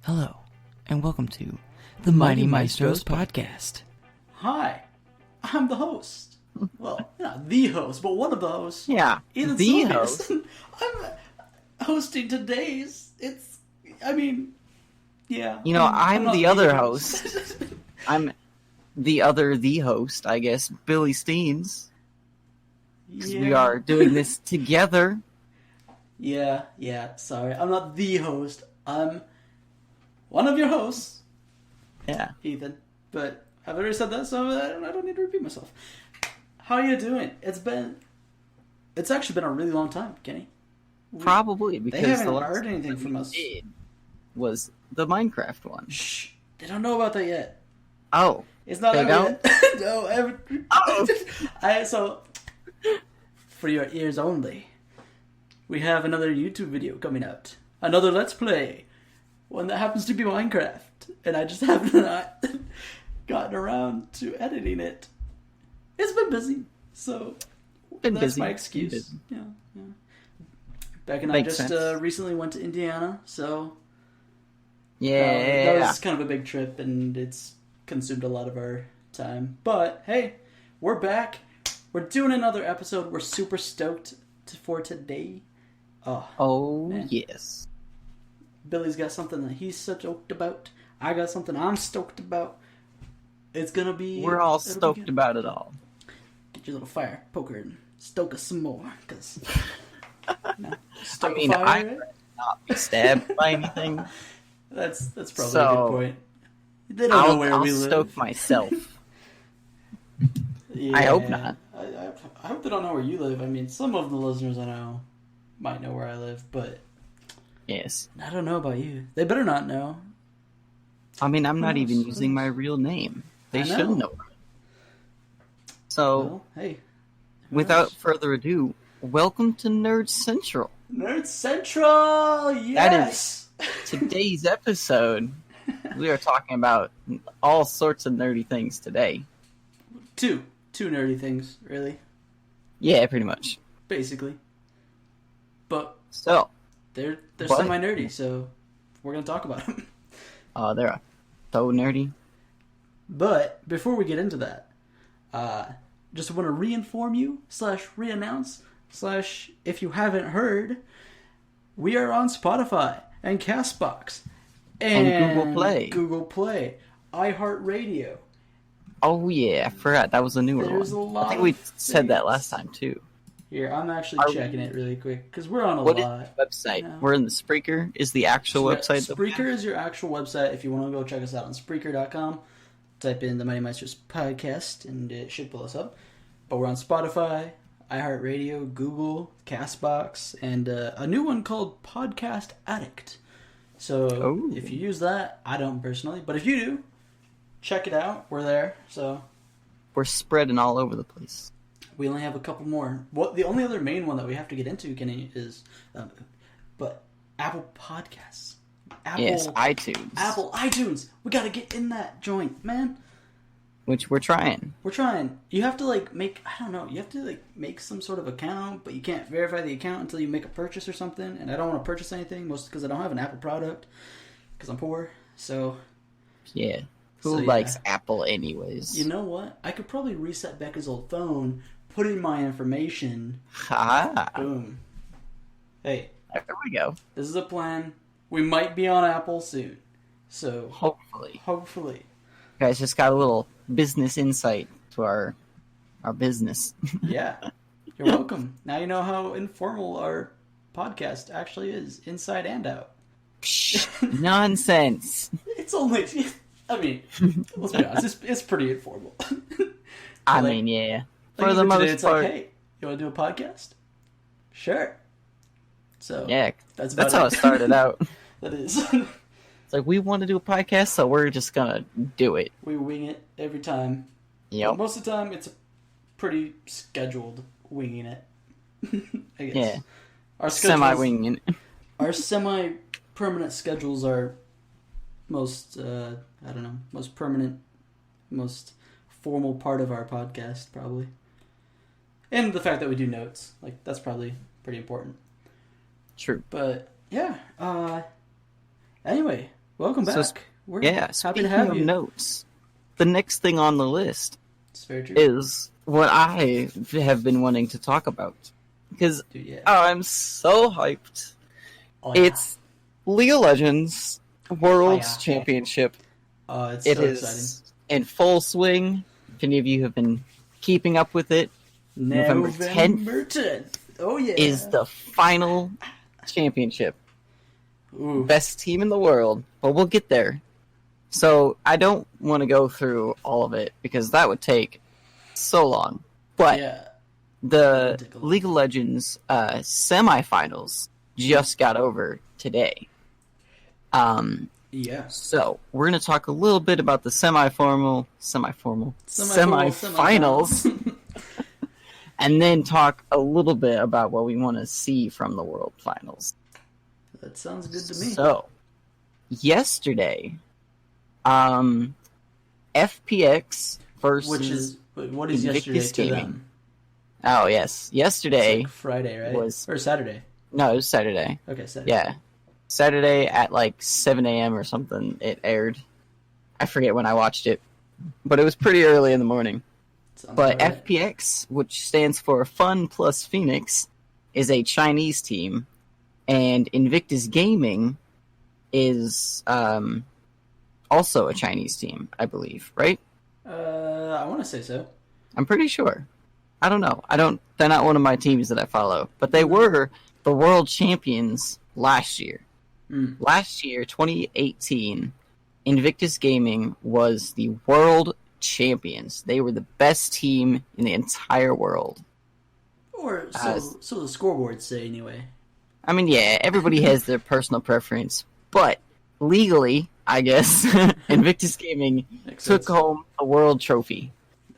Hello, and welcome to the Mighty Maestros podcast. Hi, I'm the host. Well, not the host, but one of the hosts. Yeah, Ethan the Sylvius. host. I'm hosting today's. Yeah. I'm not the other host. I'm the host, I guess, Billy Steens. Because we are doing this together. Yeah, sorry. I'm not the host. I'm one of your hosts. Yeah. Ethan. But I've already said that, so I don't need to repeat myself. How are you doing? It's actually been a really long time, Kenny. Probably, because they haven't the last heard anything from us. Was the Minecraft one. Shh. They don't know about that yet. Oh. It's not they out don't? yet. No, I haven't. Oh. So, for your ears only, we have another YouTube video coming out. Another Let's Play. One that happens to be Minecraft. And I just have not gotten around to editing it. It's been busy. So, that's my excuse. Yeah. Beck and I just recently went to Indiana, so... Yeah. That was kind of a big trip, and it's consumed a lot of our time. But, hey, we're back. We're doing another episode. We're super stoked for today. Oh, man. Yes. Billy's got something that he's stoked about. I got something I'm stoked about. It's gonna be... We're all stoked about it all. Get your little fire poker and stoke us some more, because... I would not be stabbed by anything. That's probably a good point. They don't know where we live. I'll stoke myself. Yeah, I hope not. I hope they don't know where you live. I mean, some of the listeners I know might know where I live, but... Yes. I don't know about you. They better not know. I mean, I'm not even using my real name. They should know. So, well, hey. Without further ado, welcome to Nerd Central. Nerd Central! Yes! That is today's episode. We are talking about all sorts of nerdy things today. Two nerdy things, really. Yeah, pretty much. Basically. But so they're semi-nerdy, so we're going to talk about them. Oh, they're so nerdy. But before we get into that, just want to re-inform you, /re-announce, if you haven't heard, we are on Spotify and CastBox and Google Play, iHeartRadio. Oh yeah, I forgot that was a newer one. I think we said that last time too. Here, I'm actually checking it really quick because we're on a lot. What is the website? You know? We're in the Spreaker. Is the actual website? Spreaker is your actual website. If you want to go check us out on Spreaker.com, type in the Mighty Maestros podcast and it should pull us up. But we're on Spotify, iHeartRadio, Google, CastBox, and a new one called Podcast Addict. So if you use that, I don't personally, but if you do, check it out. We're there. So we're spreading all over the place. We only have a couple more. The only other main one that we have to get into, Kenny, is but Apple Podcasts. Yes, iTunes. Apple iTunes. We got to get in that joint, man. Which we're trying. You have to you have to make some sort of account, but you can't verify the account until you make a purchase or something. And I don't want to purchase anything, mostly because I don't have an Apple product, because I'm poor. So yeah, who likes Apple anyways? You know what? I could probably reset Becca's old phone, put in my information. Boom. Hey, there we go. This is a plan. We might be on Apple soon, so hopefully. You guys just got a little business insight to our business. Yeah. You're welcome. Now you know how informal our podcast actually is, inside and out. Nonsense. It's only... I mean, let's be honest, it's pretty informal. I mean, yeah. For the most it's part. Like, hey, you want to do a podcast? Sure. So yeah, that's how it started out. That is. It's like, we want to do a podcast, so we're just gonna do it. We wing it every time. Yep. But most of the time, it's a pretty scheduled winging it. I guess. Yeah. Our semi-winging it. Our semi-permanent schedules are most permanent, most formal part of our podcast, probably. And the fact that we do notes. That's probably pretty important. True. But, yeah. Anyway, Welcome So, back. We're Yeah, happy speaking to have of you. notes, the next thing on the list It's very true. is what I have been wanting to talk about. Because Dude, yeah. I'm so hyped. Oh, yeah. It's League of Legends World Oh, yeah. Championship. It's It so is exciting. in full swing. If any of you have been keeping up with it, November 10th. Oh, yeah. is the final championship. Ooh. Best team in the world, but we'll get there. So I don't want to go through all of it because that would take so long. But Yeah. the Ridiculous. League of Legends semifinals just got over today. Yeah. So we're going to talk a little bit about the semifinals, and then talk a little bit about what we want to see from the World Finals. That sounds good to me. So, yesterday, FPX versus What is yesterday Invictus to Gaming. them? Oh yes, It's yesterday like Friday, right? was- Or Saturday. no, it was Saturday. Okay, Saturday. Yeah, Saturday at like 7 a.m. or something. It aired. I forget when I watched it, but it was pretty early in the morning. Sounds But about right. FPX, which stands for Fun Plus Phoenix, is a Chinese team, and Invictus Gaming is also a Chinese team, I believe, right? I want to say so. I'm pretty sure. I don't know. They're not one of my teams that I follow, but they were the world champions last year. Mm. Last year, 2018, Invictus Gaming was the world champions. They were the best team in the entire world. Or Uh, so the scoreboards say anyway. I mean, yeah, everybody has their personal preference, but legally, I guess, Invictus Gaming Makes took sense. home a world trophy.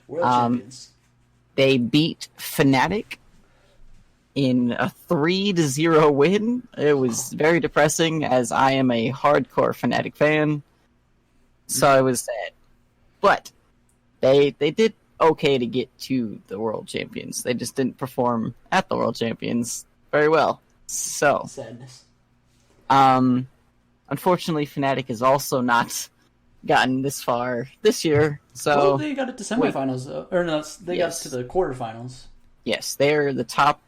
World um, champions. They beat Fnatic in a 3-0 win. It was very depressing, as I am a hardcore Fnatic fan, so I was sad. But they did okay to get to the world champions. They just didn't perform at the world champions very well. So, Sadness. unfortunately, Fnatic has also not gotten this far this year. So, Well, they got it to semifinals, though. Or no, they Yes. got to the quarterfinals. yes, they're the top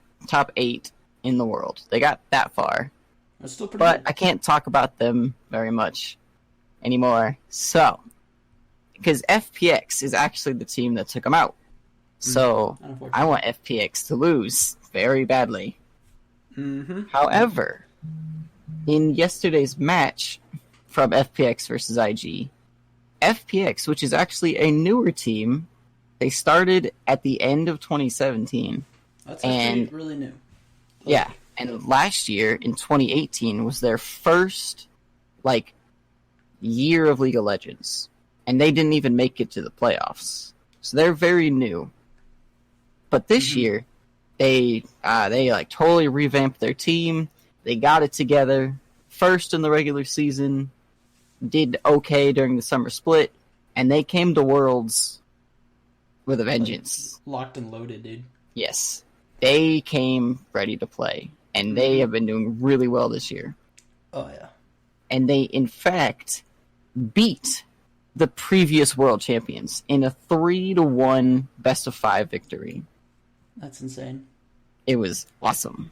8 in the world. They got that far. That's still pretty But good. I can't talk about them very much anymore. So, because FPX is actually the team that took them out. So, Unfortunately. I want FPX to lose very badly. Mm-hmm. However, in yesterday's match from FPX versus IG, FPX, which is actually a newer team, they started at the end of 2017. That's actually And- really new. Yeah, and last year in 2018 was their first year of League of Legends, and they didn't even make it to the playoffs. So they're very new. But this year, they totally revamped their team. They got it together. First in the regular season, did okay during the summer split, and they came to Worlds with a vengeance. Locked and loaded, dude. Yes, they came ready to play, and they have been doing really well this year. Oh, yeah. And they, in fact, beat the previous world champions in a 3-1 best-of-5 victory. That's insane. It was awesome.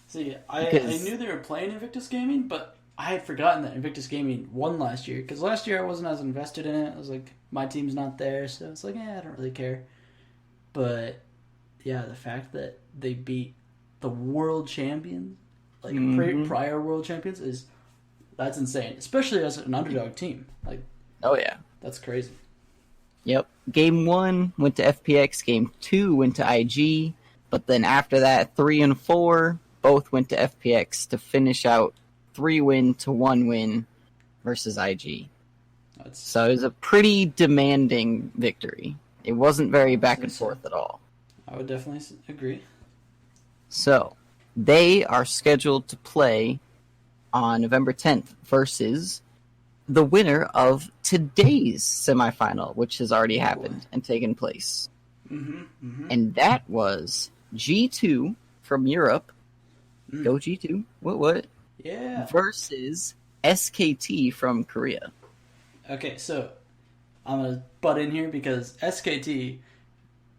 See, I Because- knew they were playing Invictus Gaming, but I had forgotten that Invictus Gaming won last year. Because last year I wasn't as invested in it. I was like, my team's not there, so it's like, I don't really care. But, yeah, the fact that they beat the world champions, prior world champions, that's insane. Especially as an underdog team. Like, Oh, yeah. that's crazy. Yep. Game 1 went to FPX. Game 2 went to IG. But then after that, 3 and 4 both went to FPX to finish out 3-win to 1-win versus IG. That's So it was a pretty demanding victory. It wasn't very back and forth at all. I would definitely agree. So they are scheduled to play on November 10th versus the winner of today's semifinal, which has already happened and taken place. And that was G2 from Europe. Go G2. What? Yeah. Versus SKT from Korea. Okay, so I'm gonna butt in here because SKT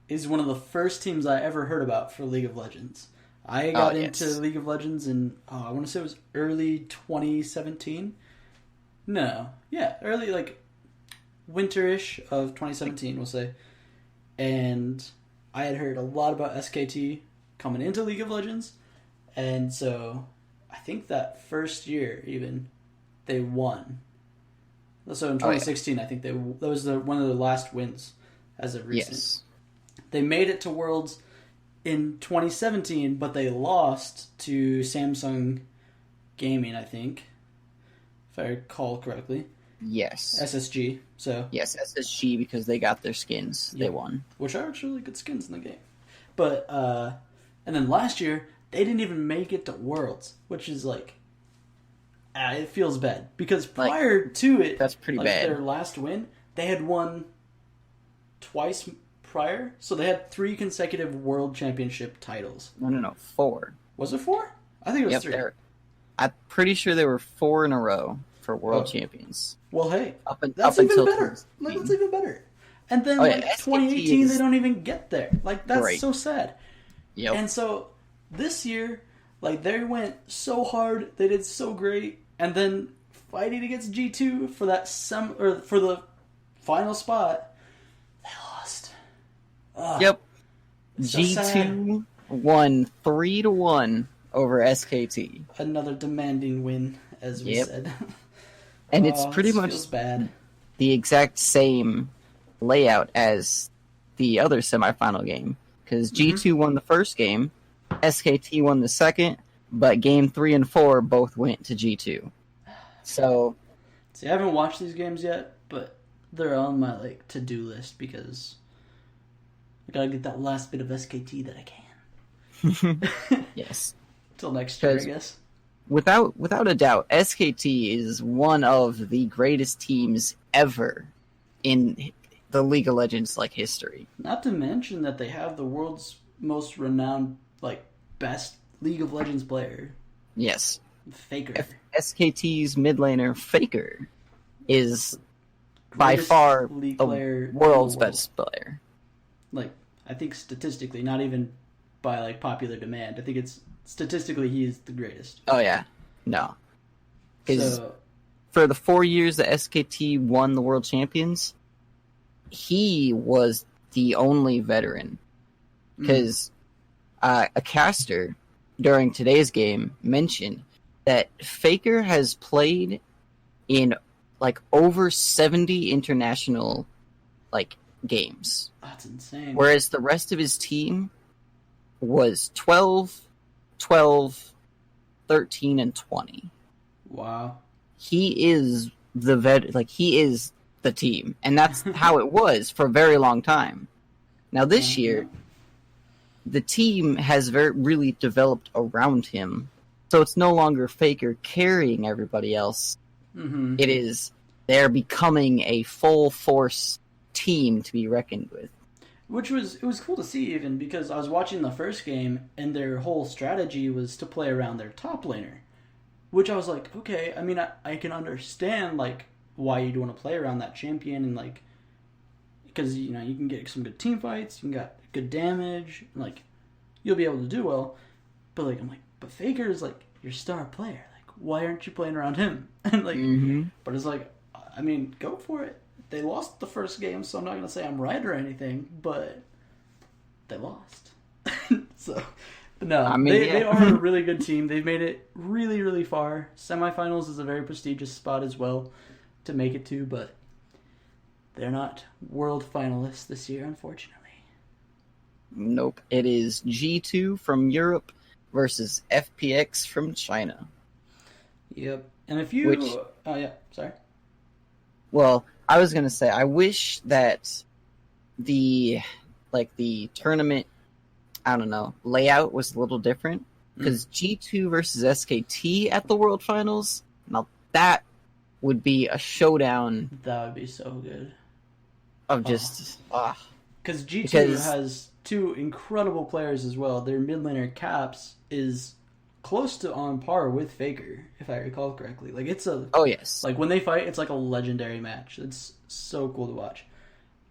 is one of the first teams I ever heard about for League of Legends. I got into League of Legends in I want to say it was early 2017. No, yeah, early like winterish of 2017, we'll say. And I had heard a lot about SKT coming into League of Legends, and so I think that first year even they won. So in 2016, I think that was one of the last wins as of recent. Yes. They made it to Worlds in 2017, but they lost to Samsung Gaming, I think, if I recall correctly. Yes. SSG. So yes, SSG, because they got their skins. They won. Which are actually good skins in the game. But and then last year they didn't even make it to Worlds, which is like it feels bad because prior to it, that's pretty bad. Their last win, they had won twice prior, so they had 3 consecutive World Championship titles. No, 4. Was it 4? I think it was 3. I'm pretty sure there were 4 in a row for World Champions. Well, hey, that's even better. Like, that's even better. And then 2018, they don't even get there. Like, that's so sad. Yep. And so this year, like, they went so hard, they did so great, and then fighting against G2 for that for the final spot, they lost. Yep. G2 won 3-1 over SKT. Another demanding win, as we said. And it's pretty much bad. The exact same layout as the other semifinal game. Because G2 won the first game, SKT won the second, but game 3 and 4 both went to G2. So, see, I haven't watched these games yet, but they're on my to-do list because I gotta get that last bit of SKT that I can. Yes. Till next year, I guess. Without a doubt, SKT is one of the greatest teams ever in the League of Legends history. Not to mention that they have the world's most renowned, best League of Legends player. Yes. Faker. SKT's mid laner, Faker, is by far the world's best player. I think statistically, not even by like popular demand. I think it's statistically he is the greatest. Oh yeah, no. Because So, for the 4 years that SKT won the World Champions, he was the only veteran. Because a caster during today's game mentioned that Faker has played in over 70 international games. that's insane. Whereas the rest of his team was 12, 13, and 20. Wow. He is he is the team, and that's how it was for a very long time. Now this year, the team has really developed around him, so it's no longer Faker carrying everybody else. Mm-hmm. It is they're becoming a full force team to be reckoned with. It was cool to see even because I was watching the first game and their whole strategy was to play around their top laner, which I was like, okay, I mean, I can understand why you'd want to play around that champion and because you can get some good team fights, you can get good damage, and you'll be able to do well. But but Faker is your star player. Why aren't you playing around him? And but it's I mean, go for it. They lost the first game, so I'm not gonna say I'm right or anything, but they lost. So, no, I mean, they are a really good team. They've made it really, really far. Semifinals is a very prestigious spot as well to make it to, but they're not world finalists this year, unfortunately. Nope. It is G2 from Europe versus FPX from China. Yep. And if you... Oh, yeah. Sorry. Well, I was going to say, I wish that the tournament, I don't know, layout was a little different. Because G2 versus SKT at the World Finals, now that would be a showdown. That would be so good. Of just... Because G2 has two incredible players as well. Their mid laner Caps is close to on par with Faker, if I recall correctly. Like it's a Oh yes, like when they fight, it's like a legendary match. It's so cool to watch.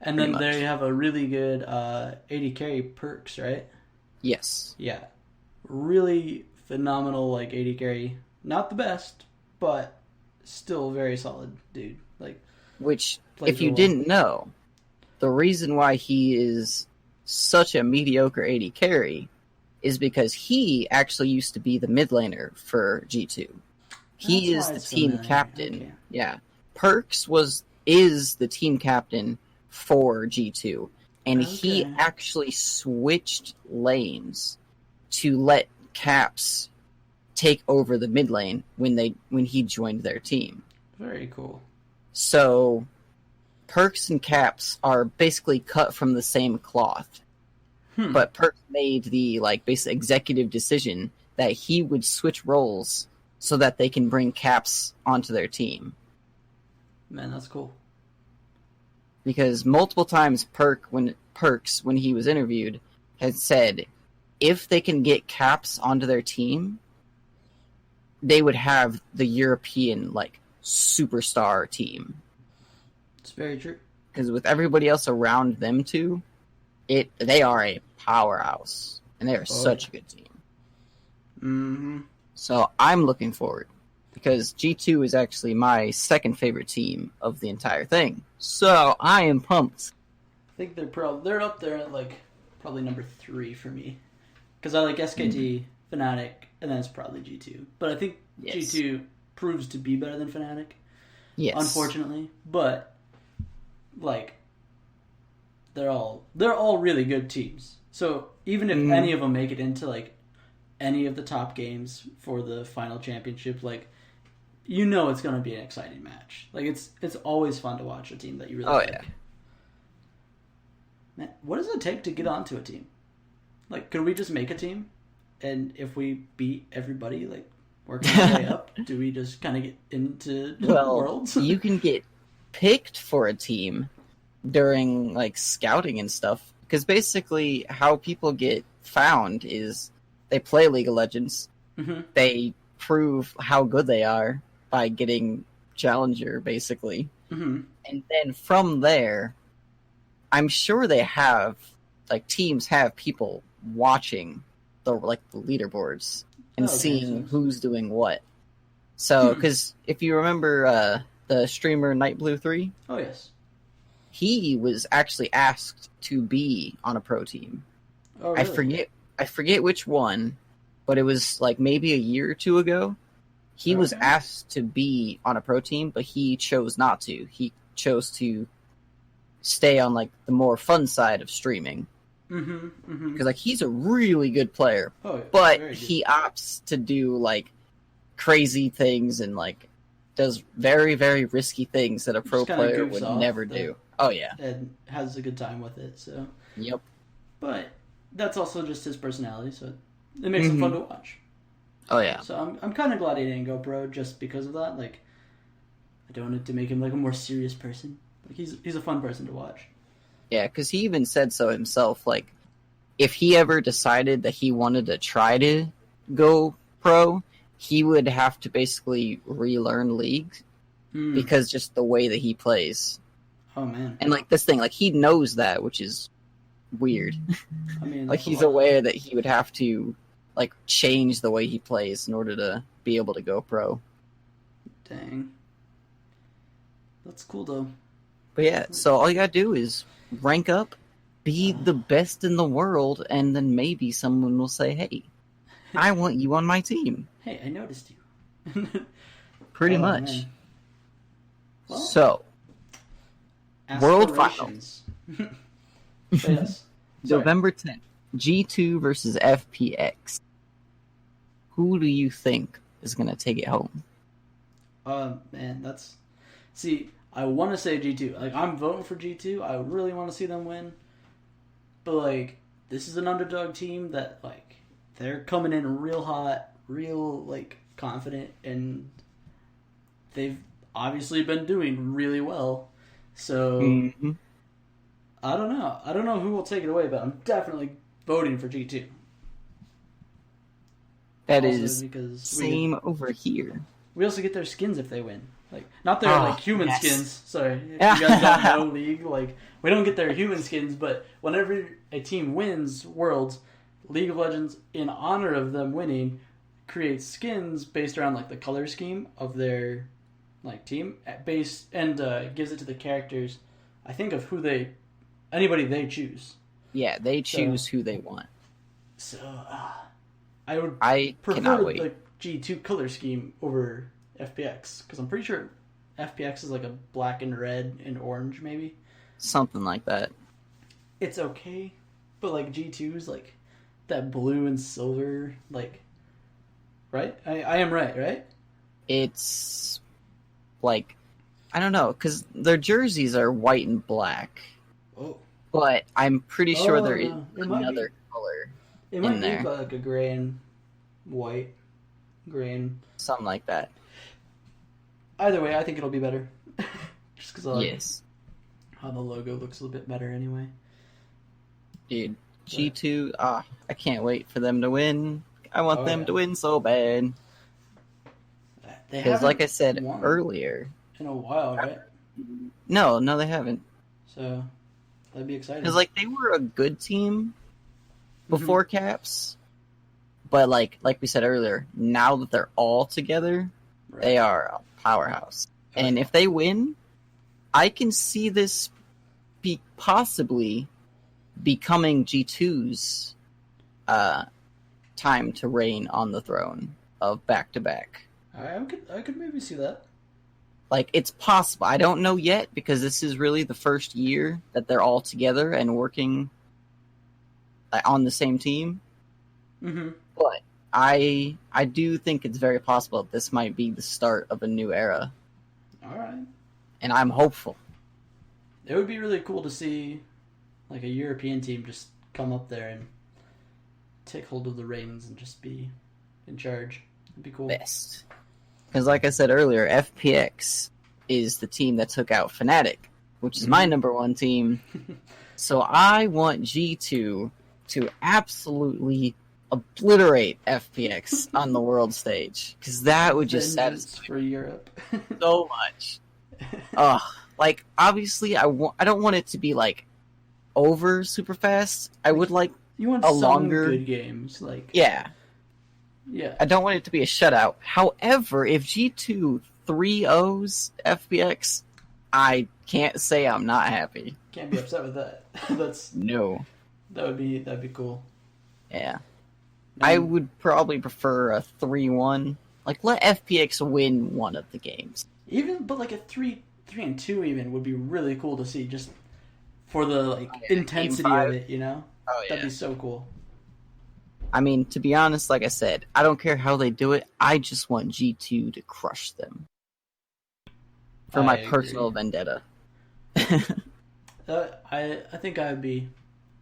And Pretty then much. they have a really good AD carry Perks, right? yes. Yeah, really phenomenal like AD carry. Not the best, but still very solid, dude. Like Which, plays if you real well. didn't know, the reason why he is such a mediocre AD carry is because he actually used to be the mid laner for G2. He That's is why the it's team familiar. captain. Okay. Yeah. Perks is the team captain for G2, and he Okay. actually switched lanes to let Caps take over the mid lane when he joined their team. Very cool. So Perks and Caps are basically cut from the same cloth. But Perks made the basic executive decision that he would switch roles so that they can bring Caps onto their team. Man, that's cool. Because multiple times Perks, when he was interviewed, had said if they can get Caps onto their team, they would have the European superstar team. It's very true. Because with everybody else around them too, they are a powerhouse, and they are such a good team. Mm-hmm. So I'm looking forward, because G2 is actually my second favorite team of the entire thing. So I am pumped. I think they're up there at probably number 3 for me, because I like SKT, Fnatic, and then it's probably G2. But I think Yes. G2 proves to be better than Fnatic, Yes. unfortunately. But they're all really good teams. So even if any of them make it into any of the top games for the final championship, it's going to be an exciting match. It's always fun to watch a team that you really like. Yeah. Man, what does it take to get onto a team? Could we just make a team, and if we beat everybody, working our way up, do we just kind of get into worlds? You can get picked for a team during scouting and stuff, because basically how people get found is they play League of Legends. Mm-hmm. They prove how good they are by getting Challenger, basically. Mm-hmm. And then from there, I'm sure they have teams have people watching the leaderboards and Okay, seeing so- who's doing what. So, because if you remember the streamer Nightblue3, Oh yes. he was actually asked to be on a pro team. Oh, really? I forget which one, but it was maybe a year or two ago. He was Okay. asked to be on a pro team, but he chose not to. He chose to stay on the more fun side of streaming, Mm-hmm. Mm-hmm. because he's a really good player, Oh, but very good. he opts to do crazy things and does very, very risky things that a pro Just kinda player goofs would off never the- do. Oh yeah. and has a good time with it. So, Yep. but that's also just his personality, so it makes it fun to watch. Oh yeah. So I'm kind of glad he didn't go pro just because of that. I don't want it to make him a more serious person. He's a fun person to watch. Yeah, because he even said so himself. If he ever decided that he wanted to try to go pro, he would have to basically relearn League, Hmm. because just the way that he plays. Oh man, And this thing, he knows that, which is weird. I mean, He's aware that he would have to change the way he plays in order to be able to go pro. Dang, that's cool though. But yeah, so all you gotta do is rank up, be the best in the world, and then maybe someone will say, "Hey, I want you on my team." Hey, I noticed you. Pretty Oh, much. man. Well, So, World aspirations. Yes. Sorry. November 10th, G2 versus FPX. Who do you think is gonna take it home? Man, see, I want to say G2. I'm voting for G2. I really want to see them win. But this is an underdog team that they're coming in real hot, real confident, and they've obviously been doing really well. So Mhm. I don't know. I don't know who will take it away, but I'm definitely voting for G2. That Also is because same over here. we also get their skins if they win. Like, not their Oh, like human yes. skins. Sorry, if you guys don't know League, like we don't get their human skins, but whenever a team wins Worlds, League of Legends, in honor of them winning, creates skins based around like the color scheme of their like team base, and gives it to the characters. I think of anybody they choose. Yeah, they choose who they want. So I would I prefer cannot wait. the G2 color scheme over FPX, because I'm pretty sure FPX is like a black and red and orange, maybe. Something like that. It's okay, but like G2 is like that blue and silver, like, right? I am right? It's like, I don't know, because their jerseys are white and black, Oh, but I'm pretty sure there is no, it might be. another color, It might in be there. like a gray and white, gray and... something like that. Either way, I think it'll be better. Just because I like Yes, how the logo looks a little bit better anyway. dude. G2, I can't wait for them to win. I want Oh, them yeah. to win so bad. They Because, like I haven't said won earlier, in a while, right? no, they haven't. So that'd be exciting. Because, like, they were a good team before Caps, but like we said earlier, now that they're all together, Right. they are a powerhouse. Okay. And if they win, I can see this possibly becoming G2's time to reign on the throne of back-to-back. I could maybe see that. Like, it's possible. I don't know yet, because this is really the first year that they're all together and working on the same team. Mm-hmm. But I do think it's very possible that this might be the start of a new era, All right. and I'm hopeful. It would be really cool to see like a European team just come up there and take hold of the reins and just be in charge. It'd be cool. Best. Because like I said earlier, FPX is the team that took out Fnatic, which is my number one team. So I want G2 to absolutely obliterate FPX on the world stage, because that would just Vengeance satisfy for Europe. so much. Like, obviously, I don't want it to be like over super fast. I would like, You want a some longer- good games, like yeah, yeah. I don't want it to be a shutout. However, if G2 3-0s FPX, I can't say I'm not happy. Can't be upset with that. No. That'd be cool. Yeah. I would probably prefer a 3-1. Like, let FPX win one of the games. But like a 3-2 even would be really cool to see, just for the like Yeah, intensity game of 5. it, you know? Oh, That'd be so cool. I mean, to be honest, like I said, I don't care how they do it. I just want G2 to crush them. For I my agree. personal vendetta. I think I'd be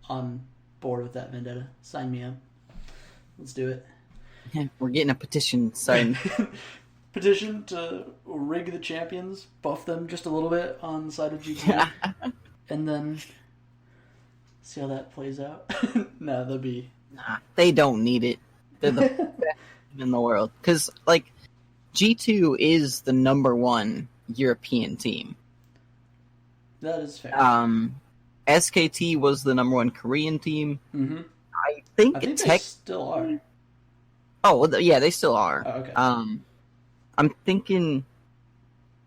on board with that vendetta. Sign me up. Let's do it. We're getting a petition signed. Petition to rig the champions, buff them just a little bit on the side of G2, and then see how that plays out. No, that'd be... Nah, they don't need it. They're the best team in the world. Because, like, G2 is the number one European team. That is fair. SKT was the number one Korean team. Mm-hmm. I think, I think they still are. Oh, well, yeah, they still are. Oh, okay. I'm thinking,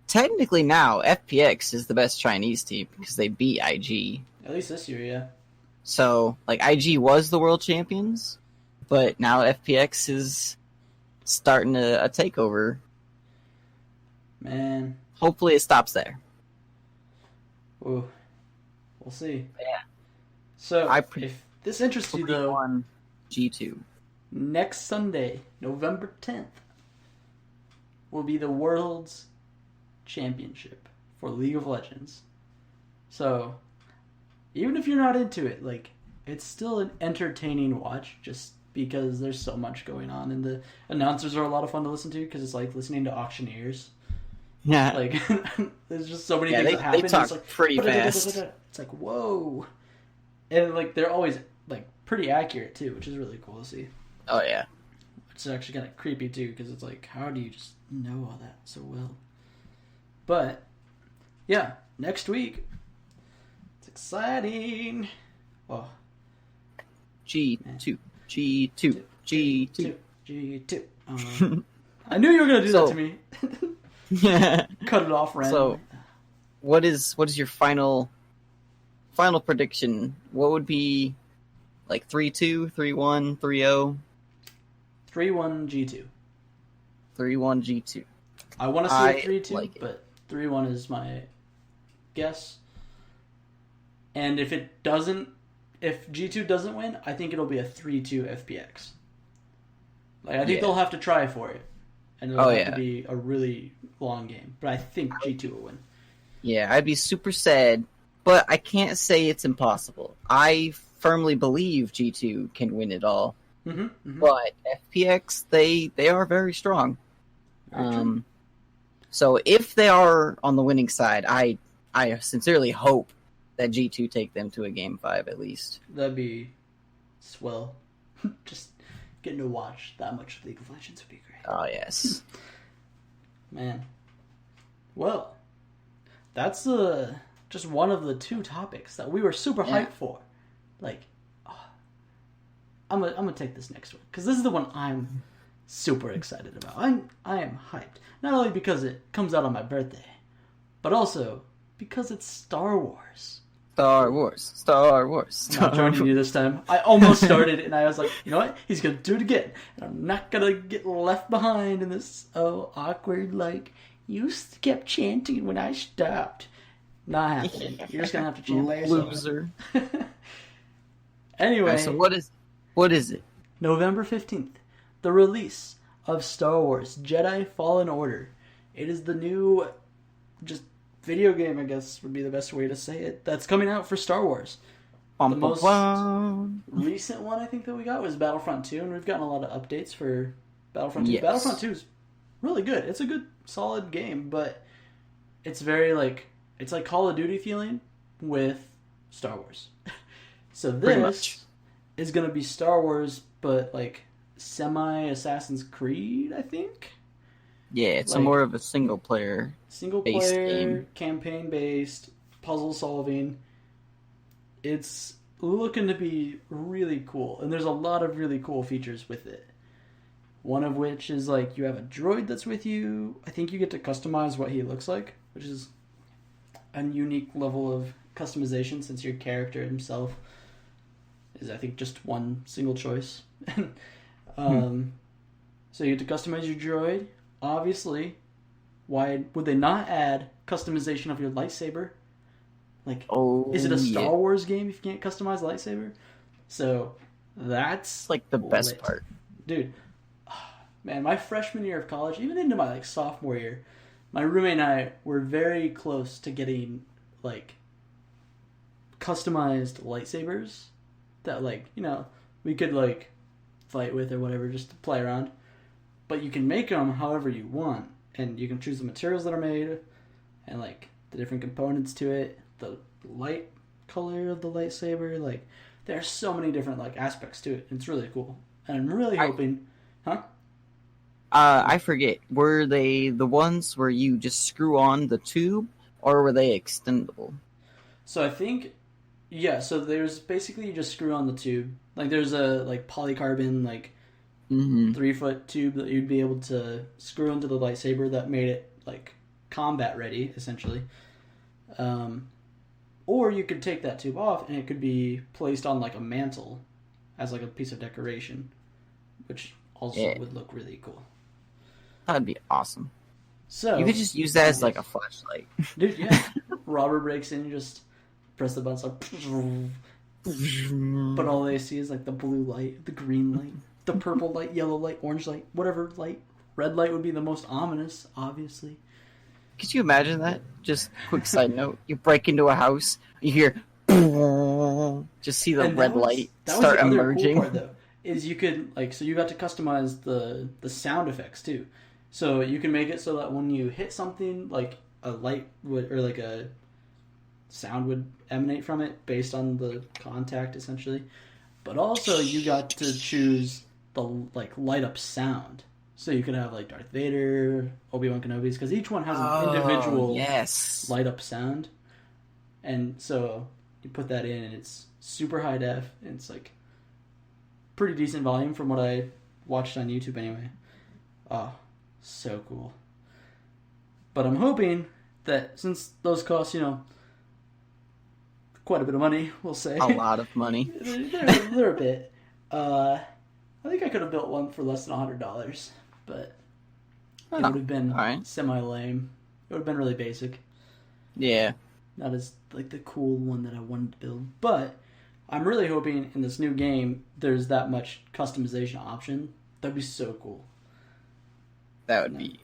technically now, FPX is the best Chinese team because they beat IG. At least this year, yeah. So, like, IG was the world champions, but now FPX is starting a takeover. Man. Hopefully it stops there. Ooh. We'll see. Yeah. So, I if this interests you, though, on G2. next Sunday, November 10th, will be the World's Championship for League of Legends. So, even if you're not into it, like, it's still an entertaining watch just because there's so much going on, and the announcers are a lot of fun to listen to because it's like listening to auctioneers. Yeah. Like, there's just so many Yeah, things they that happen. talk it's like, pretty fast. It's like, whoa. And, like, they're always, like, pretty accurate, too, which is really cool to see. Oh, yeah. Which is actually kind of creepy too, because it's like, how do you just know all that so well? But yeah, next week, it's exciting. Oh, G2, G2, G2. G2. I knew you were gonna do that to me. Yeah. Cut it off randomly. So, what is your final prediction? What would be like 3-2, 3-1, 3-0? 3-1 G2. 3-1 G2. I want to see a 3-2, like but 3-1 is my guess. And if G2 doesn't win, I think it'll be a 3-2 FPX. Like, I think they'll have to try for it. And it'll have to be a really long game. But I think G2 will win. Yeah, I'd be super sad, but I can't say it's impossible. I firmly believe G2 can win it all. But FPX, they are very strong. So if they are on the winning side, I sincerely hope that G2 take them to a Game 5 at least. That'd be swell. Just getting to watch that much League of Legends would be great. Oh, yes. Man. Well, that's just one of the 2 topics that we were super hyped for. Like, I'm gonna take this next one, because this is the one I'm super excited about. I am hyped. Not only because it comes out on my birthday, but also because it's Star Wars. Star Wars. I'm not joining you this time. I almost started and I was like, you know what? He's gonna do it again. And I'm not gonna get left behind in this awkward, like, you kept chanting when I stopped. Not happening. You're just gonna have to chant by yourself. Loser. Anyway. Right, so what is it? November 15th. The release of Star Wars Jedi Fallen Order. It is the new, just video game, I guess would be the best way to say it, that's coming out for Star Wars. The most recent one I think that we got was Battlefront 2, and we've gotten a lot of updates for Battlefront 2. Yes. Battlefront 2 is really good. It's a good, solid game, but it's very it's like Call of Duty feeling with Star Wars. So this is going to be Star Wars, but like semi-Assassin's Creed, I think? Yeah, it's more of a single player game. Campaign-based, puzzle-solving. It's looking to be really cool, and there's a lot of really cool features with it. One of which is, like, you have a droid that's with you. I think you get to customize what he looks like, which is a unique level of customization since your character himself is, I think, just one single choice. So you get to customize your droid. Obviously, why would they not add customization of your lightsaber? Like, is it a Star Wars game if you can't customize a lightsaber? So that's like the best part. Dude, man, my freshman year of college, even into my sophomore year, my roommate and I were very close to getting customized lightsabers that we could fight with or whatever just to play around. But you can make them however you want, and you can choose the materials that are made and the different components to it, the light color of the lightsaber. There are so many different aspects to it. It's really cool, and I'm really hoping. I forget. Were they the ones where you just screw on the tube, or were they extendable? So I think, yeah. So there's basically you just screw on the tube. There's a polycarbon 3-foot tube that you'd be able to screw into the lightsaber that made it combat ready, essentially. Or you could take that tube off and it could be placed on a mantle as a piece of decoration, which also would look really cool. That'd be awesome. So you could just use that as a flashlight. Dude, yeah. Robber breaks in, you just press the button, but all they see is the blue light, the green light, the purple light, yellow light, orange light, whatever light. Red light would be the most ominous, obviously. Could you imagine that? Just quick side note: you break into a house, you hear, just see the red light start emerging. Cool part, though, is you could so you got to customize the sound effects too. So you can make it so that when you hit something, a light would or a sound would emanate from it based on the contact, essentially. But also you got to choose the like light up sound. So you could have like Darth Vader, Obi-Wan Kenobi's, because each one has an individual yes. light up sound. And so you put that in and it's super high def and it's like pretty decent volume from what I watched on YouTube anyway. Oh, so cool. But I'm hoping that since those cost, quite a bit of money, we'll say. A lot of money. they're a bit. I think I could have built one for less than $100, but it would have been semi-lame. It would have been really basic. Yeah. Not as like the cool one that I wanted to build. But I'm really hoping in this new game there's that much customization option. That'd be so cool. That would be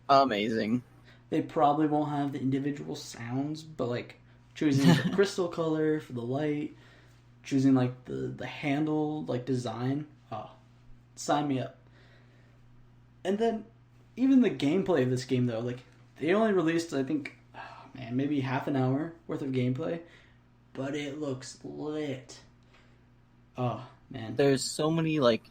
amazing. They probably won't have the individual sounds, but like choosing the crystal color for the light, choosing like the handle like design. Oh, sign me up. And then even the gameplay of this game though, like they only released I think maybe half an hour worth of gameplay, but it looks lit. Oh man, there's so many like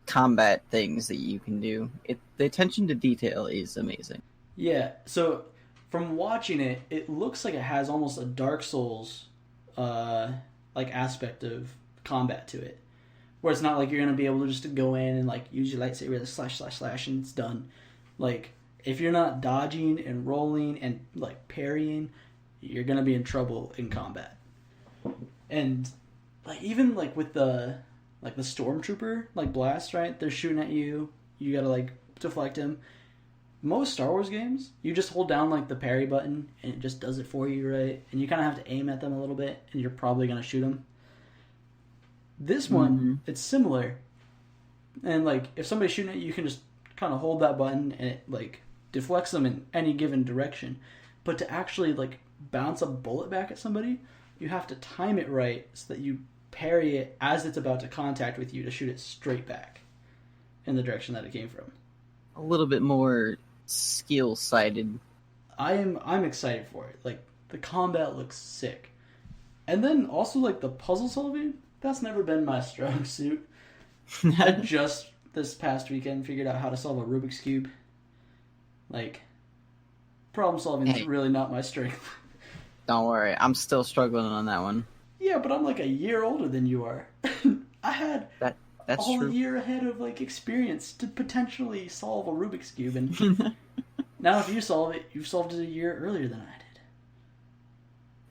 combat things that you can do. The attention to detail is amazing. Yeah, so from watching it, it looks like it has almost a Dark Souls like aspect of combat to it, where it's not like you're gonna be able to just go in and like use your lightsaber slash and it's done. Like if you're not dodging and rolling and like parrying, you're gonna be in trouble in combat. And like even like with the stormtrooper like blast, right? They're shooting at you. You gotta like deflect him. Most Star Wars games, you just hold down like the parry button and it just does it for you, right? And you kind of have to aim at them a little bit, and you're probably gonna shoot them. This one, it's similar, and like if somebody's shooting at you, you can just kind of hold that button and it like deflects them in any given direction. But to actually like bounce a bullet back at somebody, you have to time it right so that you parry it as it's about to contact with you to shoot it straight back in the direction that it came from. A little bit more skill-sided. I'm excited for it. Like the combat looks sick. And then also like the puzzle solving, that's never been my strong suit. I just this past weekend figured out how to solve a Rubik's Cube. Like, problem solving is really not my strength. Don't worry, I'm still struggling on that one. Yeah, but I'm like a year older than you are. I had that's all true. A year ahead of like experience to potentially solve a Rubik's Cube, and now if you solve it, you've solved it a year earlier than I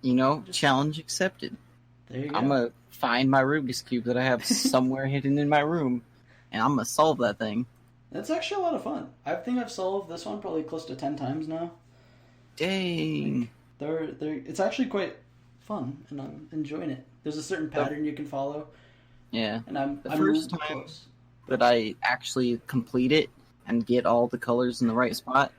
did. Challenge accepted. There you go. I'm gonna find my Rubik's Cube that I have somewhere hidden in my room, and I'm gonna solve that thing. That's actually a lot of fun. I think I've solved this one probably close to 10 times now. Dang. It's actually quite fun, and I'm enjoying it. There's a certain pattern you can follow. Yeah. And I'm first time close. that I actually complete it and get all the colors in the right spot,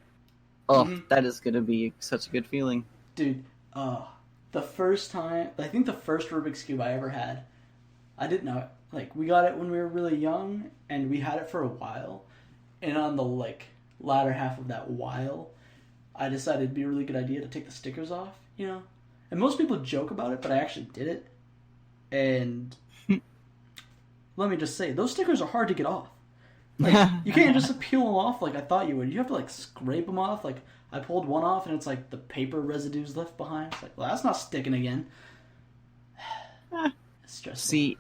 that is gonna be such a good feeling. Dude, the first time, I think the first Rubik's Cube I ever had, I didn't know it. Like, we got it when we were really young, and we had it for a while. And on the, like, latter half of that while, I decided it'd be a really good idea to take the stickers off, And most people joke about it, but I actually did it. And let me just say, those stickers are hard to get off. Like, you can't just peel them off like I thought you would. You have to, like, scrape them off. Like, I pulled one off, and it's like the paper residues left behind. It's like, well, that's not sticking again. It's stressful. See,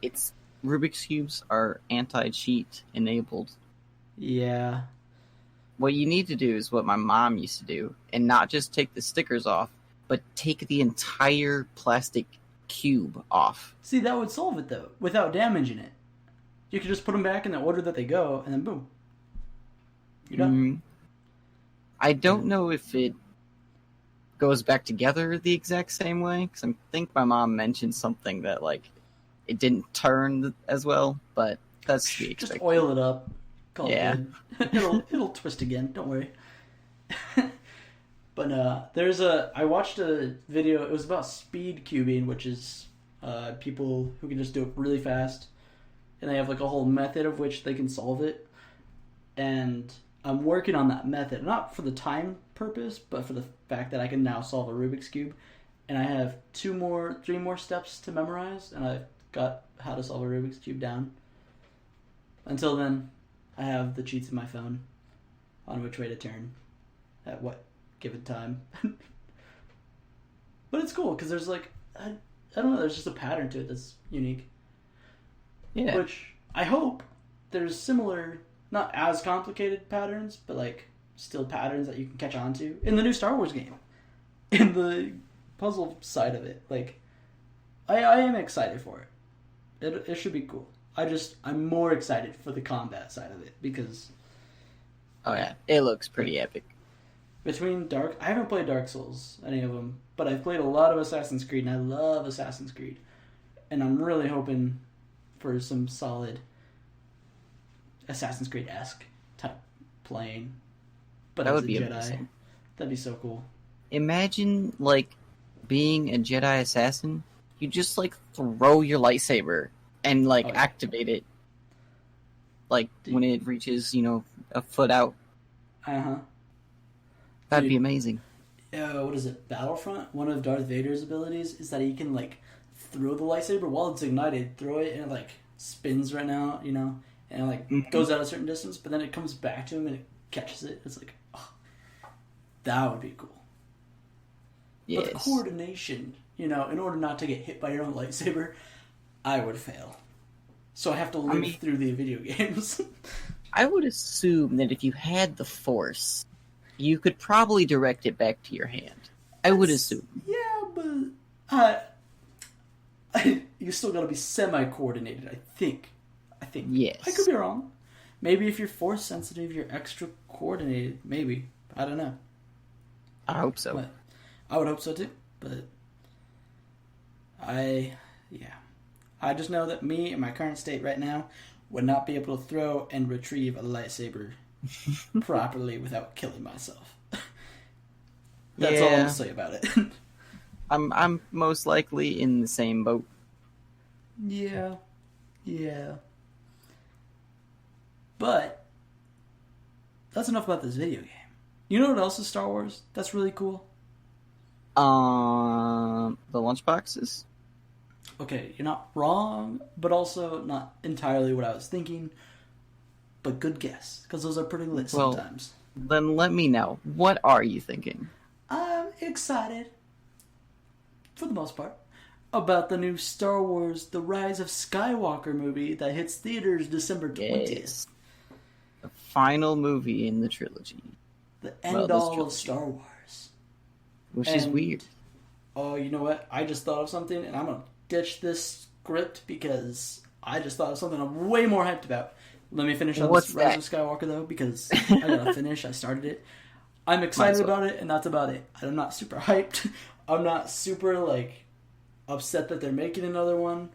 Rubik's Cubes are anti-cheat enabled. Yeah. What you need to do is what my mom used to do, and not just take the stickers off, but take the entire plastic cube off. See, that would solve it, though, without damaging it. You could just put them back in the order that they go, and then boom. You're done. I don't know if it goes back together the exact same way, because I think my mom mentioned something that, like, it didn't turn as well, but that's to be expected. Just oil it up. Call it good. It'll twist again, don't worry. But I watched a video, it was about speed cubing, which is people who can just do it really fast, and they have like a whole method of which they can solve it. And I'm working on that method, not for the time purpose, but for the fact that I can now solve a Rubik's Cube. And I have 3 more steps to memorize, and I've got how to solve a Rubik's Cube down. Until then, I have the cheats in my phone on which way to turn at what given time. But it's cool because there's like I don't know. There's just a pattern to it that's unique. Yeah. Which I hope there's similar, not as complicated patterns, but like still patterns that you can catch on to in the new Star Wars game. In the puzzle side of it, like I am excited for it. It should be cool. I'm more excited for the combat side of it because Oh yeah, it looks pretty epic. between I haven't played Dark Souls, any of them, but I've played a lot of Assassin's Creed, and I love Assassin's Creed. And I'm really hoping for some solid Assassin's Creed-esque type playing. But That as would a be Jedi, amazing. that'd be so cool. Imagine like being a Jedi assassin. You just like throw your lightsaber and like Oh, yeah. activate it. Like when it reaches, a foot out. Uh-huh. That'd be Dude. amazing. What is it? Battlefront? One of Darth Vader's abilities is that he can, like, throw the lightsaber while it's ignited, throw it, and it, like, spins right now, and it, like, goes out a certain distance, but then it comes back to him and it catches it. It's like, oh, that would be cool. Yes. But the coordination, in order not to get hit by your own lightsaber, I would fail. So I have to live through the video games. I would assume that if you had the Force, you could probably direct it back to your hand. I would assume. Yeah, but you still gotta be semi-coordinated, I think. Yes. I could be wrong. Maybe if you're force sensitive, you're extra coordinated. Maybe. I don't know. I hope so. But I would hope so too. But I just know that me in my current state right now would not be able to throw and retrieve a lightsaber properly without killing myself. That's all I'm gonna say about it. I'm most likely in the same boat. Yeah. But that's enough about this video game. You know what else is Star Wars? That's really cool. The lunchboxes. Okay, you're not wrong, but also not entirely what I was thinking. But good guess, because those are pretty lit sometimes. Then let me know. What are you thinking? I'm excited, for the most part, about the new Star Wars The Rise of Skywalker movie that hits theaters December 20th. Yes. The final movie in the trilogy. The end this all of trilogy. Star Wars. Which is weird. Oh, you know what? I just thought of something, and I'm going to ditch this script because I just thought of something I'm way more hyped about. Let me finish on What's this Rise that? of Skywalker, though, because I gotta finish. I started it. I'm excited Might as well. about it, and that's about it. I'm not super hyped. I'm not super, upset that they're making another one.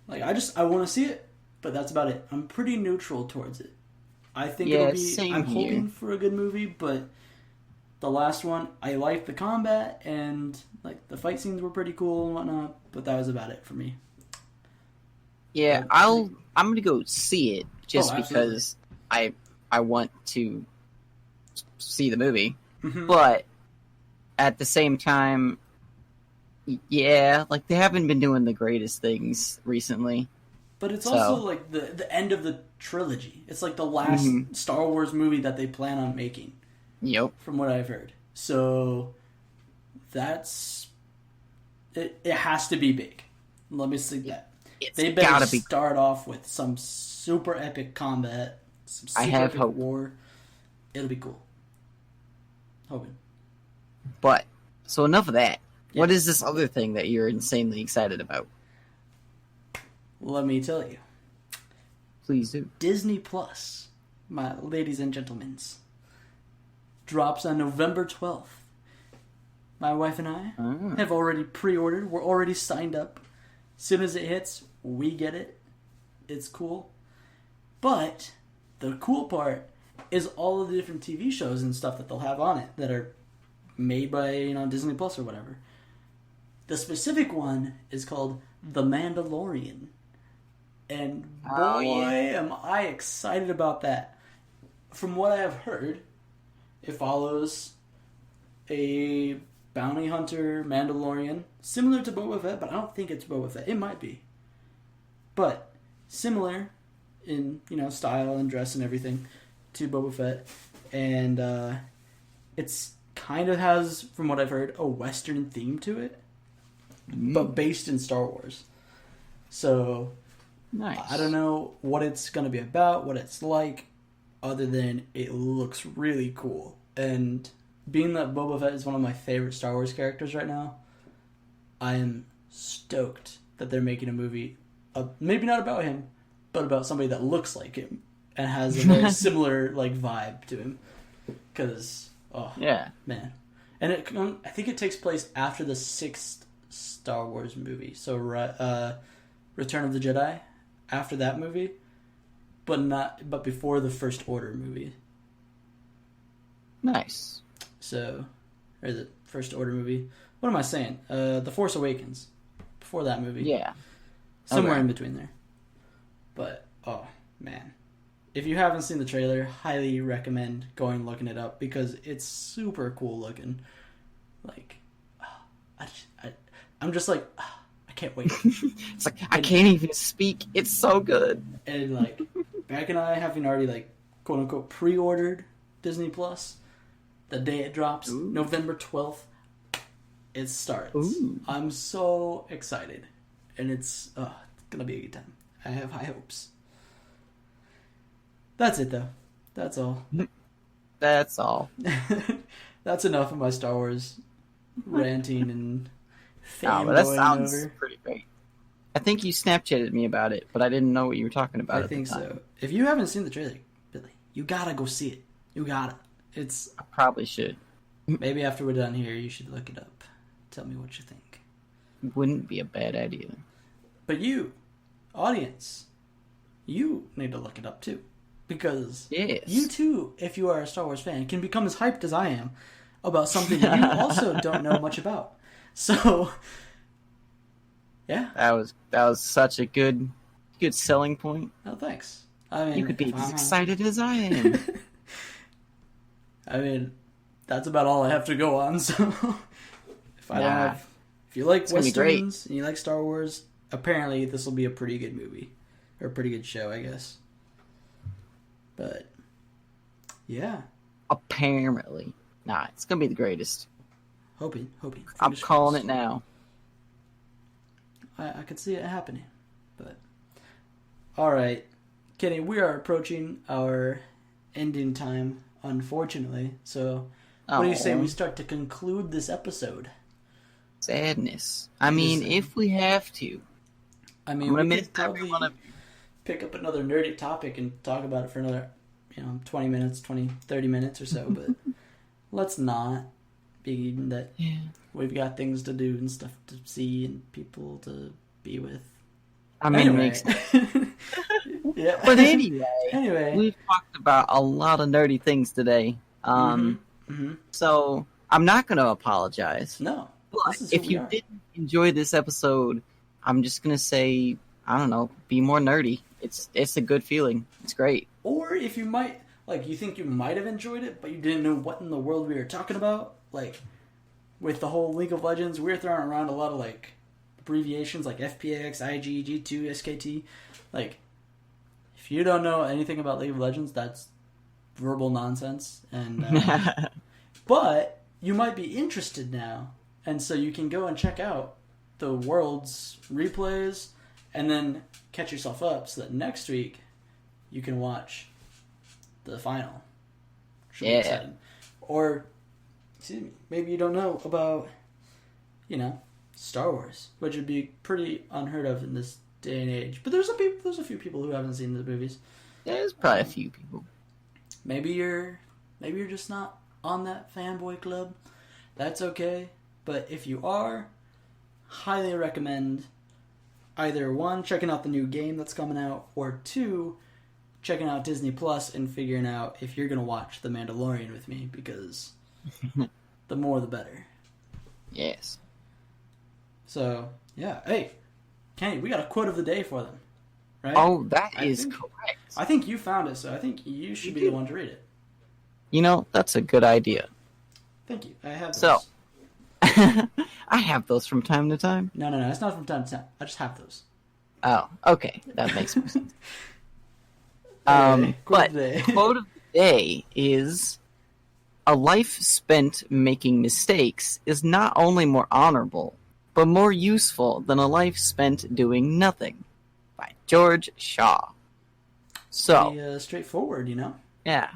I want to see it, but that's about it. I'm pretty neutral towards it. I think it'll be... same I'm here. hoping for a good movie, but the last one, I liked the combat, and, the fight scenes were pretty cool and whatnot, but that was about it for me. Yeah, I'm gonna go see it just Oh, absolutely. because I want to see the movie. Mhm. But at the same time, yeah, they haven't been doing the greatest things recently. But it's So- also the end of the trilogy. It's the last Star Wars movie that they plan on making, Yep. from what I've heard. So that's it. It has to be big. Let me say that. It's They better gotta be. start off with some super epic combat, some super I have epic hope. war. It'll be cool. Hoping. But so enough of that. Yeah. What is this other thing that you're insanely excited about? Let me tell you. Please do. Disney Plus, my ladies and gentlemen, drops on November 12th. My wife and I Ah. have already pre-ordered. We're already signed up. As soon as it hits, we get it. It's cool. But the cool part is all of the different TV shows and stuff that they'll have on it that are made by Disney Plus or whatever. The specific one is called The Mandalorian. And boy, Oh, yeah. am I excited about that. From what I have heard, it follows a bounty hunter Mandalorian, similar to Boba Fett, but I don't think it's Boba Fett. It might be. But similar in style and dress and everything to Boba Fett, and it's kind of has, from what I've heard, a Western theme to it, but based in Star Wars. So Nice. I don't know what it's going to be about, what it's like, other than it looks really cool. And being that Boba Fett is one of my favorite Star Wars characters right now, I am stoked that they're making a movie, maybe not about him, but about somebody that looks like him and has a very similar vibe to him. Because, Yeah. man. And I think it takes place after the 6th Star Wars movie. So, Return of the Jedi, after that movie, but before the First Order movie. Nice. So, or the First Order movie. What am I saying? The Force Awakens, before that movie. Yeah. Somewhere Okay. in between there. But oh man, if you haven't seen the trailer, highly recommend going and looking it up because it's super cool looking. I'm just I can't wait. It's like I can't even speak. It's so good. And Beck and I, having already quote unquote pre-ordered Disney Plus, the day it drops, Ooh. November 12th, it starts. Ooh. I'm so excited, and it's gonna be a good time. I have high hopes. That's it though. That's all. That's all. That's enough of my Star Wars ranting and Oh, but that fanboying sounds over. pretty great. I think you Snapchatted me about it, but I didn't know what you were talking about. I think so. If you haven't seen the trailer, Billy, you gotta go see it. You gotta. It's I probably should. maybe after we're done here, you should look it up. Tell me what you think. Wouldn't be a bad idea. But you, audience, you need to look it up too, because Yes. you too, if you are a Star Wars fan, can become as hyped as I am about something that you also don't know much about. So, yeah. That was such a good selling point. Oh, thanks. I mean, You could be if as I'm- excited as I am. I mean, that's about all I have to go on. So, if you like It's gonna be great. westerns and you like Star Wars, apparently this will be a pretty good movie or a pretty good show, I guess. But yeah, Apparently. Nah, it's gonna be the greatest. hoping. I'm Fingers calling crossed. it now. I could see it happening. But all right, Kenny, we are approaching our ending time, unfortunately. So, what do you say Oh. we start to conclude this episode? Sadness. I mean, if we have to. I mean, I'm gonna we miss could probably every one of you. pick up another nerdy topic and talk about it for another, 20 minutes, 30 minutes or so, but let's not, being that Yeah. we've got things to do and stuff to see and people to be with. I mean, Anyway. makes Yeah. But anyway, Anyway. we've talked about a lot of nerdy things today. Mhm. So I'm not going to apologize. No. But This is who if we you are. didn't enjoy this episode, I'm just going to say, I don't know, be more nerdy. It's a good feeling. It's great. Or if you might, you think you might have enjoyed it, but you didn't know what in the world we were talking about, with the whole League of Legends, we were throwing around a lot of, abbreviations like FPX, IG, G2, SKT. If you don't know anything about League of Legends, that's verbal nonsense. And but you might be interested now, and so you can go and check out the Worlds replays, and then catch yourself up so that next week you can watch the final. Should be Yeah. exciting. Or, excuse me, maybe you don't know about, Star Wars, which would be pretty unheard of in this day and age. But there's a few people who haven't seen the movies. There's probably a few people. Maybe you're just not on that fanboy club. That's okay. But if you are, highly recommend either one, checking out the new game that's coming out, or two, checking out Disney Plus and figuring out if you're gonna watch The Mandalorian with me, because the more the better. Yes. So yeah, hey, Kenny, we got a quote of the day for them, right? Oh, that I is think- correct. I think you found it, so I think you should be the one to read it. You know, that's a good idea. Thank you. I have those. So- I have those from time to time. No, it's not from time to time. I just have those. Oh, okay. That makes more sense. Anyway, quote But of the day. quote of the day is, a life spent making mistakes is not only more honorable, but more useful than a life spent doing nothing. By George Shaw. So, Pretty, straightforward, you know? yeah.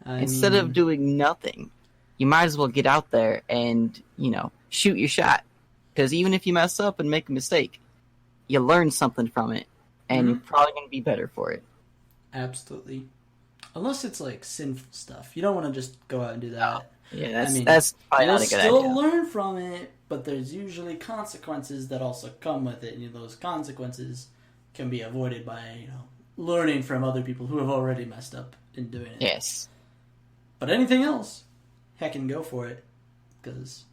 I Instead mean, of doing nothing, you might as well get out there and, shoot your shot. Because even if you mess up and make a mistake, you learn something from it, and you're probably going to be better for it. absolutely. Unless it's like sinful stuff. You don't want to just go out and do that. Yeah, I mean, that's probably You'll not a good still idea. learn from it, but there's usually consequences that also come with it. And those consequences can be avoided by, learning from other people who have already messed up in doing it. Yes. But anything else, heckin' go for it. Because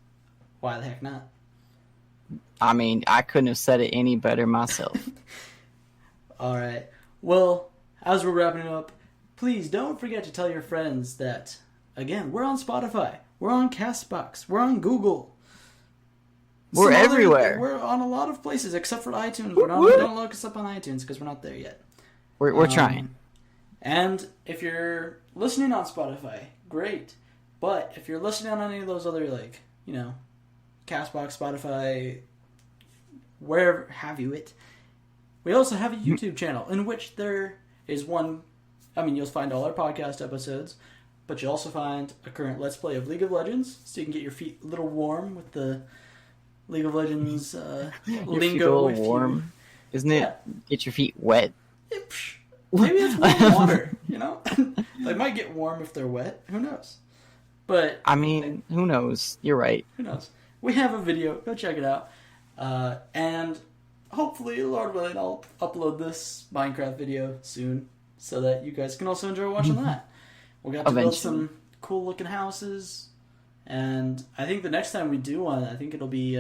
why the heck not? I mean, I couldn't have said it any better myself. Alright. Well, as we're wrapping up, please don't forget to tell your friends that, again, we're on Spotify, we're on CastBox, we're on Google. We're everywhere. We're on a lot of places except for iTunes. Don't look us up on iTunes because we're not there yet. We're trying. And if you're listening on Spotify, great. But if you're listening on any of those other, CastBox, Spotify, wherever have you it, we also have a YouTube channel in which there is one. I mean, you'll find all our podcast episodes, but you'll also find a current Let's Play of League of Legends, so you can get your feet a little warm with the League of Legends Your lingo. feet a little with you. warm. Isn't it? Yeah. Get your feet wet. Maybe it's warm water, They might get warm if they're wet. Who knows? But I mean, who knows? You're right. who knows? We have a video. Go check it out. And hopefully, Lord willing, I'll upload this Minecraft video soon so that you guys can also enjoy watching that. We got to build some cool looking houses, and I think the next time we do one, I think it'll be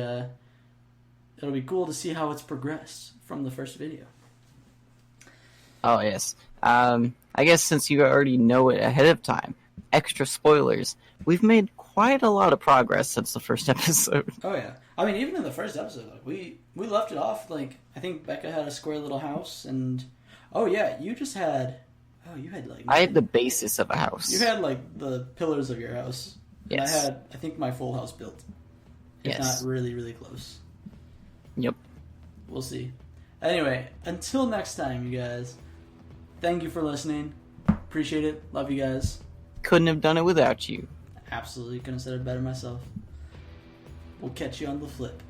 cool to see how it's progressed from the first video. Oh, yes. I guess since you already know it ahead of time, extra spoilers, we've made quite a lot of progress since the first episode. Oh yeah, I mean even in the first episode, we left it off I think Becca had a square little house, and oh yeah, you had I had the basis of a house. you had the pillars of your house. And Yes. I think my full house built. If Yes. not really, really close. Yep. We'll see. Anyway, until next time, you guys. Thank you for listening. Appreciate it. Love you guys. Couldn't have done it without you. Absolutely couldn't have said it better myself. We'll catch you on the flip.